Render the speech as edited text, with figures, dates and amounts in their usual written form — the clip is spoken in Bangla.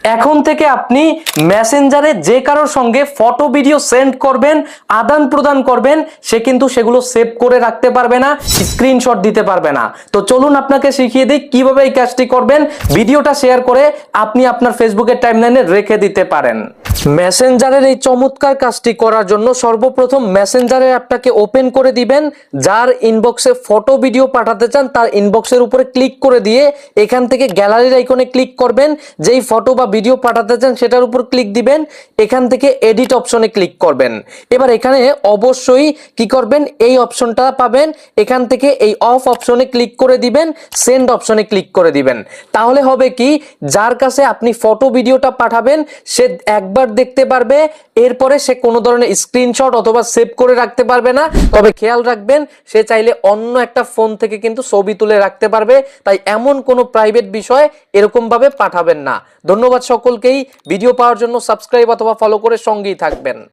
এখন থেকে আপনি মেসেঞ্জারে যে কারোর সঙ্গে ফটো ভিডিও সেন্ড করবেন, আদান প্রদান করবেন, সে কিন্তু সেগুলো সেভ করে রাখতে পারবে না, স্ক্রিনশট দিতে পারবে না। তো চলুন আপনাকে শিখিয়ে দিই কিভাবে এই কাজটি করবেন। ভিডিওটা শেয়ার করে আপনি আপনার ফেসবুকের টাইমলাইনে রেখে দিতে পারেন। মেসেঞ্জারের এই চমৎকার কাজটি করার জন্য সর্বপ্রথম মেসেঞ্জারের অ্যাপটাকে ওপেন করে দিবেন। যার ইনবক্সে ফটো ভিডিও পাঠাতে চান তার ইনবক্সের উপরে ক্লিক করে দিয়ে এখান থেকে গ্যালারির আইকনে ক্লিক করবেন। যেই ফটো বা ভিডিও পাঠাতে চান সেটার উপর ক্লিক দিবেন, এখান থেকে এডিট অপশনে ক্লিক করবেন। এবার এখানে অবশ্যই কি করবেন, এই অপশনটা পাবেন, এখান থেকে এই অফ অপশনে ক্লিক করে দিবেন, সেন্ড অপশনে ক্লিক করে দিবেন। তাহলে হবে কি, যার কাছে আপনি ফটো ভিডিওটা পাঠাবেন সে একবার দেখতে পারবে, এরপরে সে কোনো ধরনের স্ক্রিনশট অথবা সেভ করে রাখতে পারবে না। তবে খেয়াল রাখবেন, সে চাইলে অন্য একটা ফোন থেকে কিন্তু ছবি তুলে রাখতে পারবে। তাই এমন কোনো প্রাইভেট বিষয় এরকম ভাবে পাঠাবেন না। ধন্যবাদ সকলকেই। ভিডিও পাওয়ার জন্য সাবস্ক্রাইব অথবা ফলো করে সঙ্গেই থাকবেন।